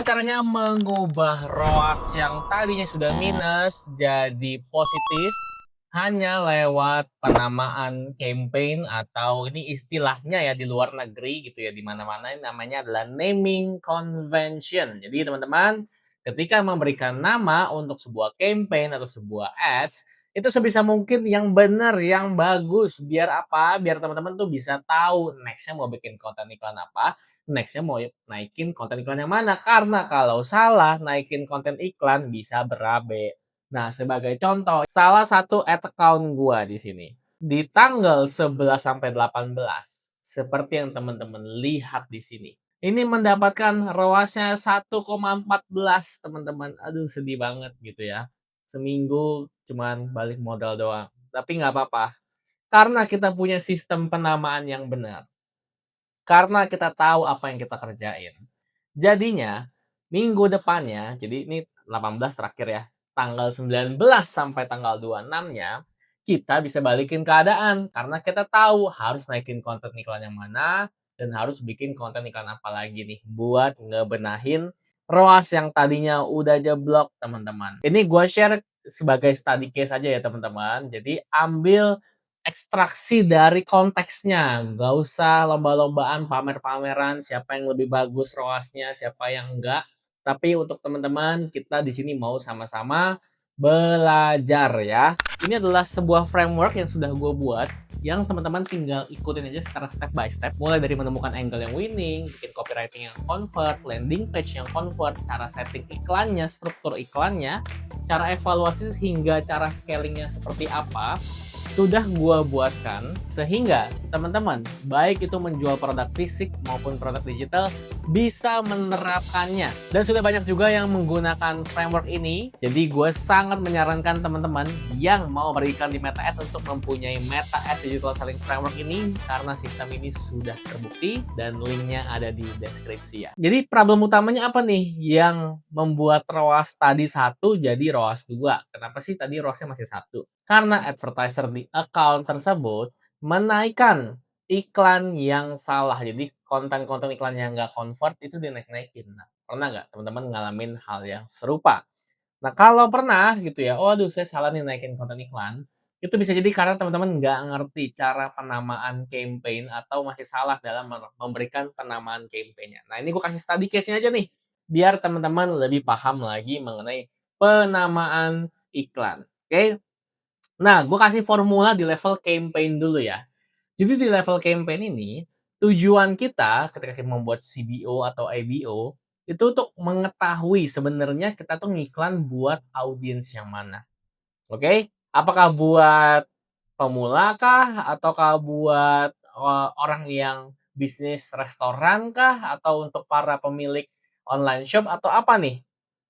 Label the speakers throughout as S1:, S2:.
S1: caranya mengubah ROAS yang tadinya sudah minus jadi positif hanya lewat penamaan campaign atau ini istilahnya ya di luar negeri gitu ya, di mana-mana ini namanya adalah naming convention. Jadi teman-teman, ketika memberikan nama untuk sebuah campaign atau sebuah ads, itu sebisa mungkin yang benar, yang bagus. Biar apa? Biar teman-teman tuh bisa tahu nextnya mau bikin konten iklan apa, nextnya mau naikin konten iklan yang mana. Karena kalau salah naikin konten iklan bisa berabe. Nah, sebagai contoh, salah satu ad account gua di sini. Di tanggal 11 sampai 18, seperti yang teman-teman lihat di sini. Ini mendapatkan ROAS-nya 1,14, teman-teman. Aduh, sedih banget gitu ya. Seminggu cuman balik modal doang. Tapi nggak apa-apa. Karena kita punya sistem penamaan yang benar. Karena kita tahu apa yang kita kerjain. Jadinya, minggu depannya, jadi ini 18 terakhir ya, tanggal 19 sampai tanggal 26-nya, kita bisa balikin keadaan. Karena kita tahu harus naikin konten iklan yang mana, dan harus bikin konten iklan apa lagi nih, buat ngebenahin ROAS yang tadinya udah jeblok, teman-teman. Ini gue share sebagai study case aja ya, teman-teman. Jadi, ambil ekstraksi dari konteksnya, nggak usah lomba-lombaan, pamer-pameran, siapa yang lebih bagus ROAS-nya, siapa yang enggak. Tapi untuk teman-teman, kita di sini mau sama-sama belajar ya. Ini adalah sebuah framework yang sudah gue buat, yang teman-teman tinggal ikutin aja secara step by step. Mulai dari menemukan angle yang winning, bikin copywriting yang convert, landing page yang convert, cara setting iklannya, struktur iklannya, cara evaluasi hingga cara scalingnya seperti apa, sudah gua buatkan sehingga teman-teman baik itu menjual produk fisik maupun produk digital bisa menerapkannya. Dan sudah banyak juga yang menggunakan framework ini. Jadi gue sangat menyarankan teman-teman yang mau berikan di Meta Ads untuk mempunyai Meta Ads Digital Selling Framework ini, karena sistem ini sudah terbukti dan linknya ada di deskripsi ya. Jadi problem utamanya apa nih yang membuat ROAS tadi 1 jadi ROAS 2? Kenapa sih tadi ROAS-nya masih 1? Karena advertiser di account tersebut menaikkan iklan yang salah. Jadi konten-konten iklan yang nggak convert itu dinaik-naikin. Nah, pernah nggak teman-teman ngalamin hal yang serupa? Nah, kalau pernah gitu ya, oh aduh saya salah nih naikin konten iklan, itu bisa jadi karena teman-teman nggak ngerti cara penamaan campaign atau masih salah dalam memberikan penamaan campaign-nya. Nah, ini gue kasih study case-nya aja nih, biar teman-teman lebih paham lagi mengenai penamaan iklan. Oke? Nah, gue kasih formula di level campaign dulu ya. Jadi di level campaign ini, tujuan kita ketika kita membuat CBO atau IBO, itu untuk mengetahui sebenarnya kita tuh ngiklan buat audiens yang mana. Oke? Apakah buat pemula kah? Ataukah buat orang yang bisnis restoran kah? Atau untuk para pemilik online shop atau apa nih?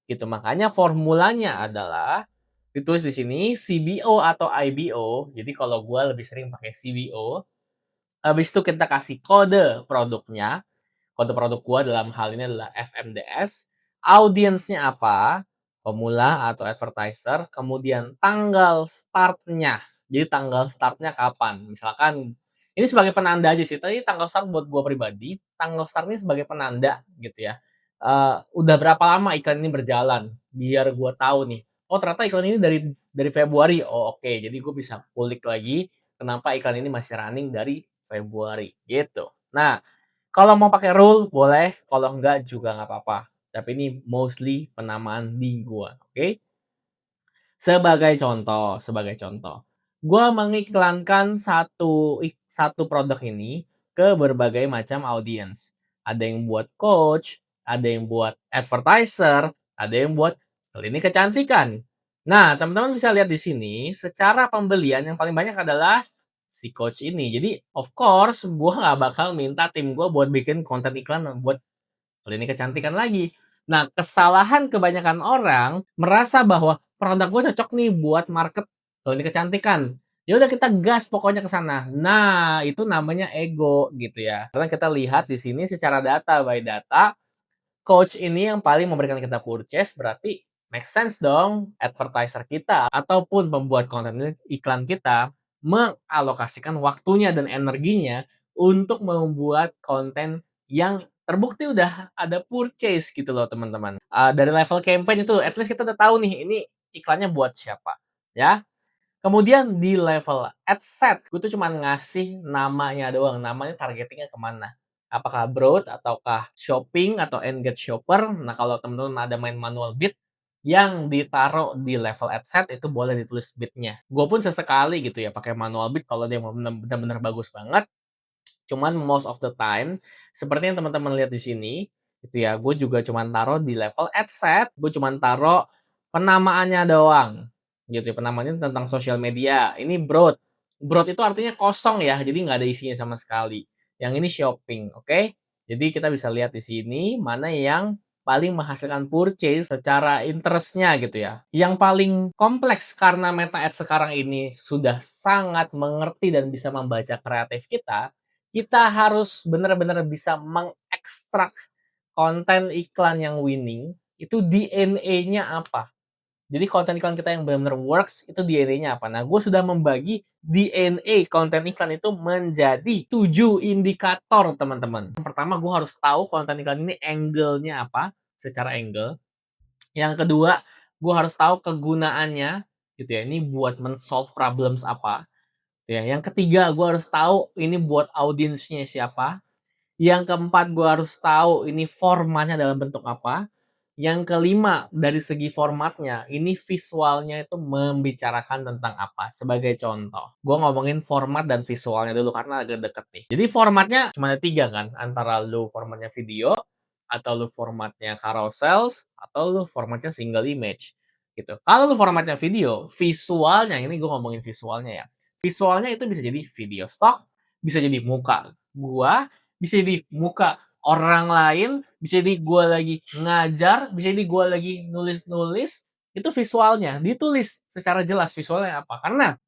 S1: Gitu. Makanya formulanya adalah ditulis di sini CBO atau IBO. Jadi kalau gue lebih sering pakai CBO. Habis itu kita kasih kode produknya. Kode produk gua dalam hal ini adalah FMDS. Audiensnya apa? Pemula atau advertiser. Kemudian tanggal startnya. Jadi tanggal startnya kapan? Misalkan ini sebagai penanda aja sih. Tadi tanggal start buat gua pribadi. Tanggal start ini sebagai penanda gitu ya. Udah berapa lama iklan ini berjalan? Biar gua tahu nih. Oh ternyata iklan ini dari Februari. Oh oke. Jadi gue bisa kulik lagi kenapa iklan ini masih running dari Februari gitu. Nah, kalau mau pakai rule boleh, kalau enggak juga nggak apa-apa. Tapi ini mostly penamaan di gua, oke? Sebagai contoh, gua mengiklankan satu produk ini ke berbagai macam audiens. Ada yang buat coach, ada yang buat advertiser, ada yang buat klinik kecantikan. Nah, teman-teman bisa lihat di sini, secara pembelian yang paling banyak adalah si coach ini. Jadi, of course, gua nggak bakal minta tim gua buat bikin konten iklan buat klinik kecantikan lagi. Nah, kesalahan kebanyakan orang merasa bahwa produk gue cocok nih buat market klinik kecantikan. Ya udah kita gas pokoknya ke sana. Nah, itu namanya ego gitu ya. Karena kita lihat di sini secara data by data, coach ini yang paling memberikan kita purchase, berarti make sense dong advertiser kita ataupun pembuat konten iklan kita mengalokasikan waktunya dan energinya untuk membuat konten yang terbukti udah ada purchase gitu loh teman-teman. Dari level campaign itu at least kita udah tahu nih ini iklannya buat siapa, ya. Kemudian di level ad set, gue tuh cuman ngasih namanya doang, namanya targetingnya kemana. Apakah broad, ataukah shopping, atau engage shopper. Nah, kalau teman-teman ada main manual bid, yang ditaruh di level ad set itu boleh ditulis bidnya. Gue pun sesekali gitu ya pakai manual bid kalau dia benar-benar bagus banget. Cuman most of the time, seperti yang teman-teman lihat di sini, gitu ya, gue juga cuman taruh di level ad set, gue cuman taruh penamaannya doang, gitu ya, penamaannya tentang sosial media. Ini broad. Broad itu artinya kosong ya, jadi nggak ada isinya sama sekali. Yang ini shopping, oke? Jadi kita bisa lihat di sini mana yang paling menghasilkan purchase secara interest-nya gitu ya. Yang paling kompleks karena Meta Ads sekarang ini sudah sangat mengerti dan bisa membaca kreatif kita harus benar-benar bisa mengekstrak konten iklan yang winning, itu DNA-nya apa. Jadi konten iklan kita yang benar-benar works, itu DNA-nya apa. Nah, gue sudah membagi DNA konten iklan itu menjadi 7 indikator, teman-teman. Yang pertama, gue harus tahu konten iklan ini angle-nya apa, secara angle. Yang kedua, gue harus tahu kegunaannya, gitu ya. Ini buat men-solve problems apa. Ya, yang ketiga gue harus tahu ini buat audiensnya siapa. Yang keempat gue harus tahu ini formatnya dalam bentuk apa. Yang kelima dari segi formatnya ini visualnya itu membicarakan tentang apa. Sebagai contoh, gue ngomongin format dan visualnya dulu karena agak deket nih. Jadi formatnya cuma ada tiga kan, antara lu formatnya video, atau lu formatnya carousels, atau lu formatnya single image gitu. Kalau lu formatnya video, visualnya ini gue ngomongin visualnya ya. Visualnya itu bisa jadi video stock, bisa jadi muka gua, bisa jadi muka orang lain, bisa jadi gua lagi ngajar, bisa jadi gua lagi nulis-nulis, itu visualnya ditulis secara jelas visualnya apa. Karena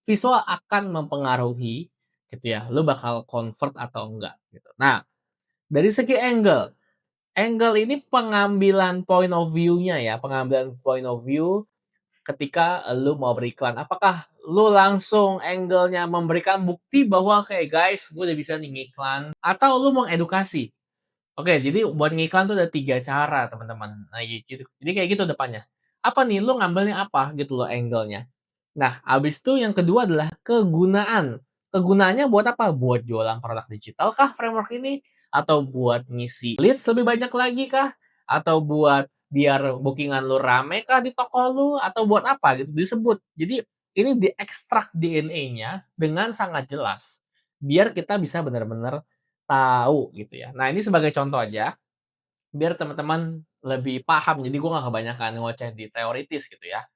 S1: visual akan mempengaruhi gitu ya, lu bakal convert atau enggak gitu. Nah, dari segi angle, angle ini pengambilan point of view-nya ya, pengambilan point of view ketika lu mau beriklan. Apakah lu langsung angle-nya memberikan bukti bahwa kayak guys, gue udah bisa nih ngiklan, atau lu mau edukasi? Oke, jadi buat ngiklan tuh ada 3 cara, teman-teman. Nah, gitu. Jadi kayak gitu depannya. Apa nih, lu ngambilnya apa gitu loh angle-nya. Nah, abis itu yang kedua adalah kegunaan. Kegunaannya buat apa? Buat jualan produk digital kah framework ini? Atau buat ngisi leads lebih banyak lagi kah? Atau buat biar bookingan lu rame kah di toko lu? Atau buat apa gitu disebut. Jadi ini diekstrak DNA-nya dengan sangat jelas. Biar kita bisa benar-benar tahu gitu ya. Nah, ini sebagai contoh aja biar teman-teman lebih paham. Jadi gue nggak kebanyakan ngoceh di teoritis gitu ya.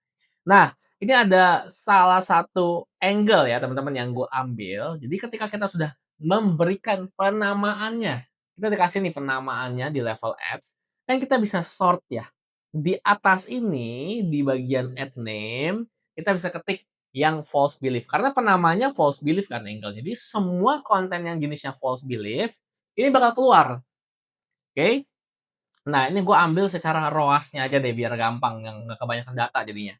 S1: Nah, ini ada salah satu angle ya teman-teman yang gue ambil. Jadi ketika kita sudah memberikan penamaannya, kita dikasih nih penamaannya di level ads, kan kita bisa sort ya. Di atas ini, di bagian add name, kita bisa ketik yang false belief. Karena penamanya false belief kan angle. Jadi semua konten yang jenisnya false belief, ini bakal keluar. Oke? Nah, ini gue ambil secara ROAS-nya aja deh, biar gampang, yang nggak kebanyakan data jadinya.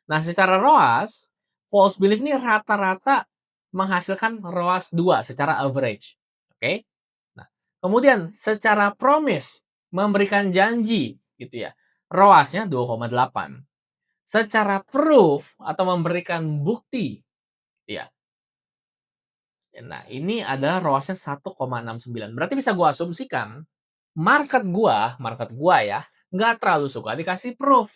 S1: Nah, secara ROAS, false belief ini rata-rata menghasilkan ROAS 2 secara average. Oke? Nah, kemudian secara promise, memberikan janji gitu ya. ROAS-nya 2,8. Secara proof atau memberikan bukti ya. Nah, ini adalah ROAS-nya 1,69. Berarti bisa gua asumsikan market gua ya, nggak terlalu suka dikasih proof.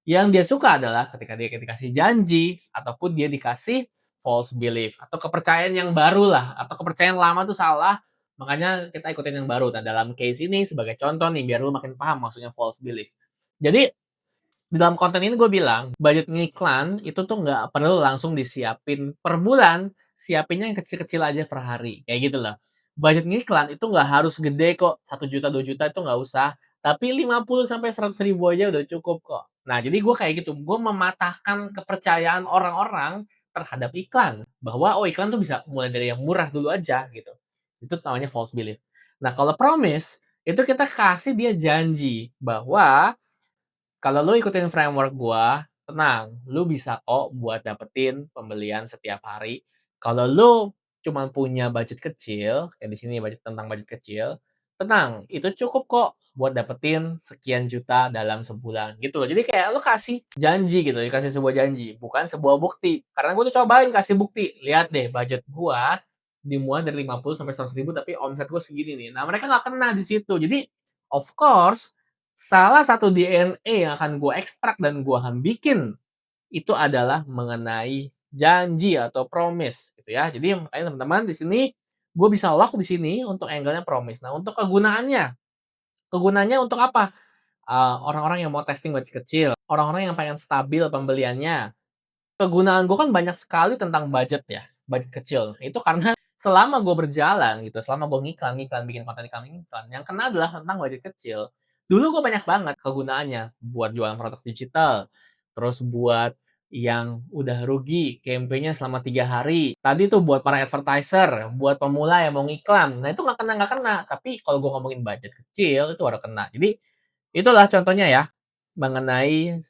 S1: Yang dia suka adalah ketika dia dikasih janji, ataupun dia dikasih false belief, atau kepercayaan yang baru lah, atau kepercayaan lama tuh salah, makanya kita ikutin yang baru. Nah, dalam case ini sebagai contoh nih, biar lu makin paham maksudnya false belief. Jadi, di dalam konten ini gue bilang, budget ngiklan itu tuh nggak perlu langsung disiapin per bulan, siapinnya yang kecil-kecil aja per hari, kayak gitu loh. Budget ngiklan itu nggak harus gede kok, 1 juta 2 juta itu nggak usah, tapi 50 sampai 100 ribu aja udah cukup kok. Nah, jadi gue kayak gitu, gue mematahkan kepercayaan orang-orang terhadap iklan, bahwa oh iklan tuh bisa mulai dari yang murah dulu aja gitu. Itu namanya false belief. Nah, kalau promise, itu kita kasih dia janji bahwa kalau lu ikutin framework gua, tenang, lu bisa kok buat dapetin pembelian setiap hari. Kalau lu cuma punya budget kecil, kayak di sini budget tentang budget kecil, tenang, itu cukup kok buat dapetin sekian juta dalam sebulan gitu loh. Jadi kayak lo kasih janji gitu, dikasih sebuah janji, bukan sebuah bukti. Karena gue tuh cobain kasih bukti, lihat deh budget gua dimulai dari 50 sampai 100 ribu tapi omset gue segini nih. Nah mereka nggak kena di situ. Jadi of course salah satu DNA yang akan gue ekstrak dan gue akan bikin itu adalah mengenai janji atau promise gitu ya. Jadi makanya teman-teman di sini gue bisa lock di sini untuk angle-nya promise. Nah, untuk kegunaannya untuk apa? Orang-orang yang mau testing budget kecil, orang-orang yang pengen stabil pembeliannya. Kegunaan gue kan banyak sekali tentang budget ya, budget kecil. Itu karena selama gue berjalan gitu, selama gue ngiklan, bikin konten iklan, yang kena adalah tentang budget kecil. Dulu gue banyak banget kegunaannya buat jualan produk digital, terus buat yang udah rugi, campaign-nya selama 3 hari. Tadi tuh buat para advertiser, buat pemula yang mau ngiklan. Nah itu nggak kena. Tapi kalau gue ngomongin budget kecil itu baru kena. Jadi itulah contohnya ya mengenai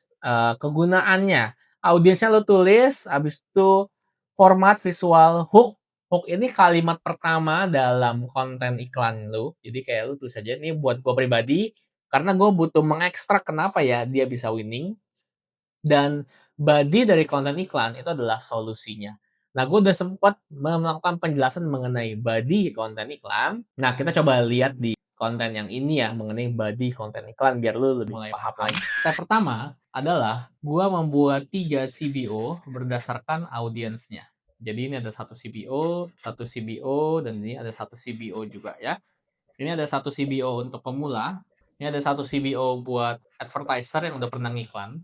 S1: kegunaannya. Audiensnya lo tulis, habis itu format visual hook. Hook ini kalimat pertama dalam konten iklan lo. Jadi kayak lo tulis aja ini buat gue pribadi karena gue butuh mengekstrak kenapa ya dia bisa winning dan body dari konten iklan itu adalah solusinya. Nah, gue udah sempat melakukan penjelasan mengenai body konten iklan. Nah, kita coba lihat di konten yang ini ya, mengenai body konten iklan, biar lu lebih mulai paham lagi. Step pertama adalah gue membuat 3 CBO berdasarkan audiensnya. Jadi ini ada satu CBO, dan ini ada satu CBO juga ya. Ini ada satu CBO untuk pemula, ini ada satu CBO buat advertiser yang udah pernah ngiklan,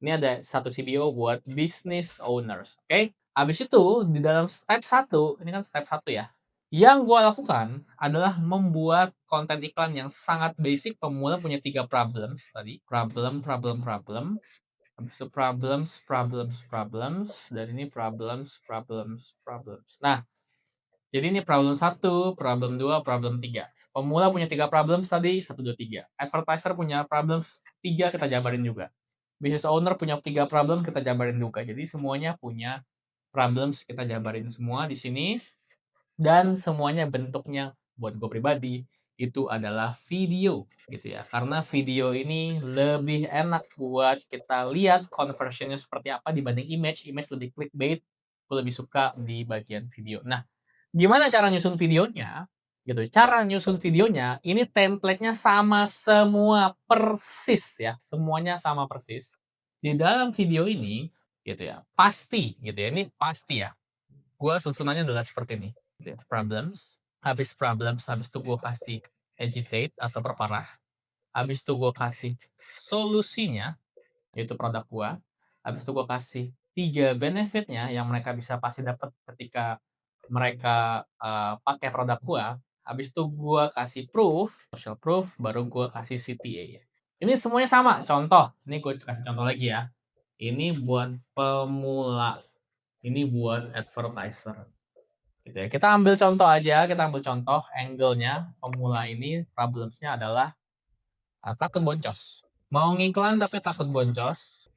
S1: ini ada satu CBO buat business owners, oke? Habis itu di dalam step 1, ini kan step 1 ya. Yang gue lakukan adalah membuat konten iklan yang sangat basic. Pemula punya 3 problems tadi. Problem. Habis itu problems. Dan ini problems. Nah, jadi ini problem 1, problem 2, problem 3. Pemula punya 3 problems tadi, 1, 2, 3. Advertiser punya problems 3, kita jabarin juga. Business owner punya 3 problem, kita jabarin juga. Jadi semuanya punya problems, kita jabarin semua di sini. Dan semuanya bentuknya buat gue pribadi itu adalah video gitu ya. Karena video ini lebih enak buat kita lihat conversionnya seperti apa dibanding image. Image lebih clickbait. Gue lebih suka di bagian video. Nah, gimana cara nyusun videonya? Gitu. Cara nyusun videonya, ini template-nya sama semua persis ya. Semuanya sama persis. Di dalam video ini gitu ya. Pasti gitu ya. Ini pasti ya. Gua susunannya adalah seperti ini. Gitu ya. Habis itu gue kasih agitate atau perparah. Habis itu gue kasih solusinya, yaitu produk gua. Habis itu gue kasih 3 benefitnya yang mereka bisa pasti dapat ketika mereka pakai produk gua. Habis itu gua kasih proof, social proof, baru gua kasih CTA ya. Ini semuanya sama. Contoh, ini gue kasih contoh lagi ya. Ini buat pemula, ini buat advertiser. Gitu ya. Kita ambil contoh aja, kita ambil contoh angle-nya pemula ini problems-nya adalah takut boncos. Mau ngiklan tapi takut boncos,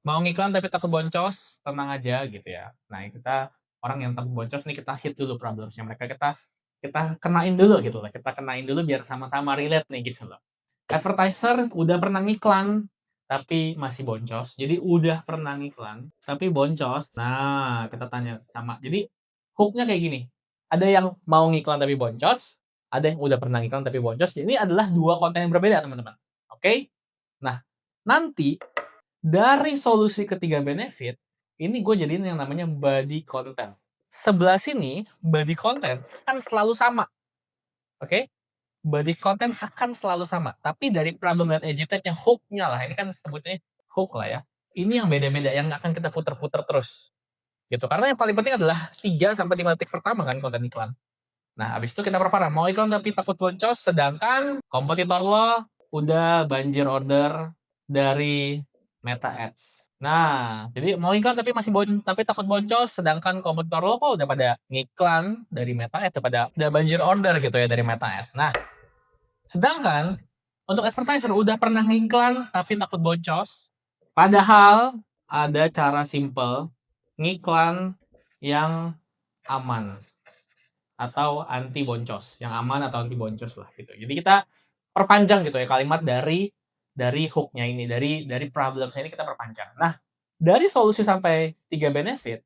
S1: Mau ngiklan tapi takut boncos, tenang aja gitu ya. Nah, kita orang yang takut boncos nih kita hit dulu problemsnya mereka, kita kenain dulu gitu lah. Kita kenain dulu biar sama-sama relate nih gitu loh. Advertiser udah pernah ngiklan tapi masih boncos. Jadi udah pernah ngiklan tapi boncos. Nah, kita tanya sama. Jadi hooknya kayak gini. Ada yang mau ngiklan tapi boncos, ada yang udah pernah ngiklan tapi boncos. Ini adalah 2 konten yang berbeda, teman-teman. Oke? Nah, nanti dari solusi ketiga benefit, ini gue jadiin yang namanya body content. Sebelah sini, body content kan selalu sama. Oke? Body content akan selalu sama. Tapi dari problem dan agitate yang hook-nya lah, ini kan sebutnya hook lah ya. Ini yang beda-beda, yang akan kita puter-puter terus. Gitu. Karena yang paling penting adalah 3-5 detik pertama kan konten iklan. Nah, habis itu kita perparah. Mau iklan tapi takut boncos, sedangkan kompetitor lo udah banjir order dari Meta Ads. Nah, jadi mau iklan tapi tapi takut boncos, sedangkan kompetitor lo kok udah pada ngiklan dari Meta Ads, udah banjir order gitu ya dari Meta Ads. Nah, sedangkan untuk advertiser udah pernah ngiklan tapi takut boncos, padahal ada cara simple ngiklan yang aman. atau anti boncos, yang aman atau anti boncos lah gitu. Jadi kita perpanjang gitu ya kalimat dari hook-nya ini, dari problem-nya ini kita perpanjang. Nah, dari solusi sampai 3 benefit,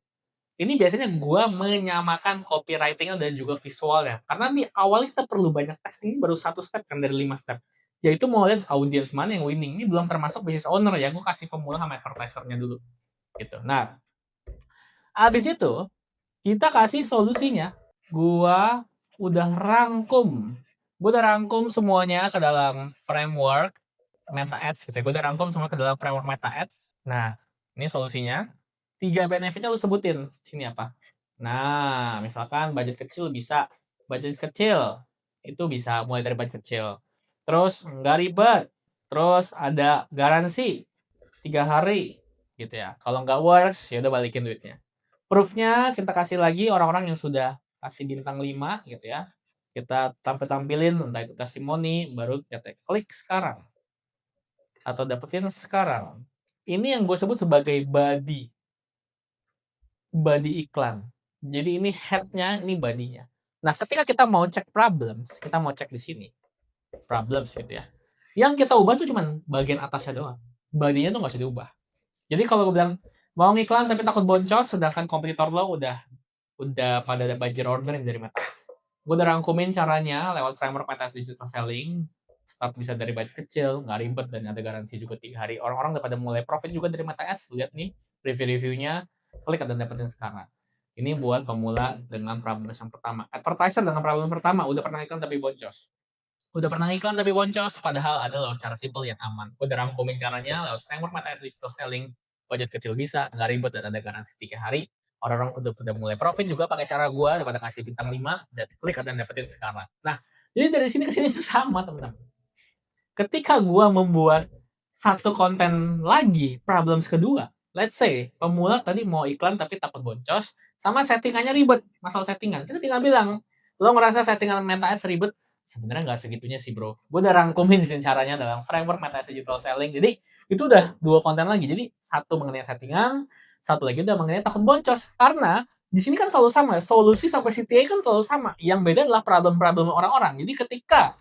S1: ini biasanya gue menyamakan copywriting dan juga visualnya. Karena di awal kita perlu banyak tes, ini baru satu step kan dari 5 step. Yaitu mau lihat audiens mana yang winning. Ini belum termasuk business owner ya, gue kasih pemula sama advertisernya dulu. Gitu. Nah, abis itu kita kasih solusinya. Gua udah rangkum. Gue udah rangkum semuanya ke dalam framework Meta Ads gitu ya. Gue udah rangkum semua ke dalam framework Meta Ads. Nah, ini solusinya. 3 benefitnya lu sebutin. Sini apa? Nah, misalkan budget kecil bisa. Budget kecil itu bisa mulai dari budget kecil. Terus nggak ribet. Terus ada garansi 3 hari gitu ya. Kalau nggak works, ya udah balikin duitnya. Proof-nya kita kasih lagi orang-orang yang sudah kasih bintang 5 gitu ya. Kita tampilin entah itu testimoni, baru kita klik sekarang atau dapetin sekarang. Ini yang gue sebut sebagai body iklan. Jadi ini head-nya, ini body-nya. Nah, ketika kita mau cek problems, kita mau cek di sini. Problems gitu ya. Yang kita ubah tuh cuma bagian atasnya doang. Body-nya tuh nggak usah diubah. Jadi kalau gue bilang mau ngiklan tapi takut boncos, sedangkan kompetitor lo udah pada ada banjir order yang dari Meta-Ads. Gue udah rangkumin caranya lewat framework Meta-Ads Digital Selling. Start bisa dari budget kecil, nggak ribet, dan ada garansi juga 3 hari. Orang-orang udah pada mulai profit juga dari Meta-Ads. Lihat nih review-reviewnya, klik dan dapetin sekarang. Ini buat pemula dengan problem yang pertama. Advertiser dengan problem pertama, udah pernah iklan tapi boncos. Udah pernah iklan tapi boncos, padahal ada loh cara simple yang aman. Udah rangkumin caranya lewat framework Meta-Ads Digital Selling. Budget kecil bisa, nggak ribet, dan ada garansi 3 hari. Orang-orang udah mulai profit juga pakai cara gue daripada kasih bintang 5 dan klik dan dapetin sekarang. Nah, jadi dari sini ke sini itu sama, teman-teman. Ketika gue membuat satu konten lagi, problems kedua, let's say pemula tadi mau iklan tapi takut boncos, sama settingannya ribet, masalah settingan. Kita tinggal bilang, lo ngerasa settingan Meta-Ads ribet, sebenarnya nggak segitunya sih bro. Gue udah rangkumin sih caranya dalam framework Meta-Ads Digital Selling. Jadi itu udah 2 konten lagi. Jadi satu mengenai settingan, satu lagi udah mengenai takut boncos. Karena di sini kan selalu sama, solusi sampai CTA kan selalu sama. Yang beda adalah problem-problem orang-orang. Jadi ketika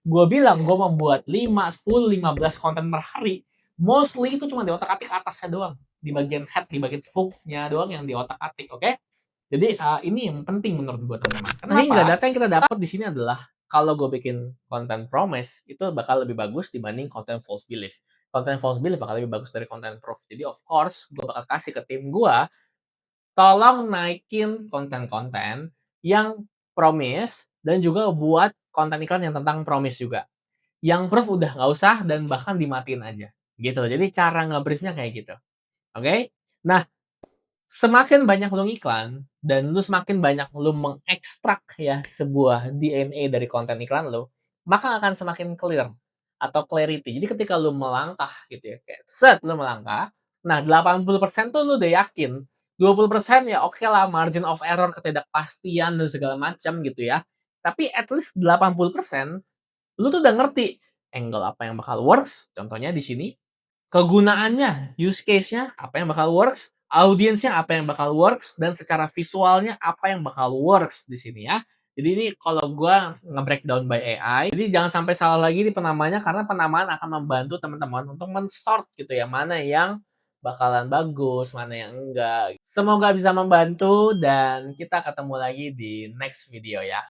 S1: gue bilang gue membuat 5, 10, 15 konten per hari, mostly itu cuma di otak-atik atasnya doang. Di bagian head, di bagian hook-nya doang yang di otak-atik, oke? Jadi ini yang penting menurut gue teman-teman. Sehingga data yang kita dapat di sini adalah kalau gue bikin konten promise itu bakal lebih bagus dibanding konten false belief. Konten false belief bakal lebih bagus dari konten proof. Jadi of course gue bakal kasih ke tim gue, tolong naikin konten-konten yang promise dan juga buat konten iklan yang tentang promise juga. Yang proof udah nggak usah dan bahkan dimatiin aja. Gitu. Jadi cara nge-briefnya kayak gitu. Oke? Nah, semakin banyak lu ngiklan dan lu semakin banyak lu mengekstrak ya sebuah DNA dari konten iklan lu, maka akan semakin clear atau clarity. Jadi ketika lu melangkah gitu ya, kayak set lu melangkah, nah 80% tuh lu udah yakin. 20% ya oke lah, margin of error, ketidakpastian dan segala macam gitu ya. Tapi at least 80% lu tuh udah ngerti angle apa yang bakal works. Contohnya di sini kegunaannya, use case-nya apa yang bakal works, audiensnya apa yang bakal works, dan secara visualnya apa yang bakal works di sini ya. Jadi ini kalau gue nge-breakdown by AI, jadi jangan sampai salah lagi di penamanya karena penamaan akan membantu teman-teman untuk men-sort gitu ya, mana yang bakalan bagus, mana yang enggak. Semoga bisa membantu dan kita ketemu lagi di next video ya.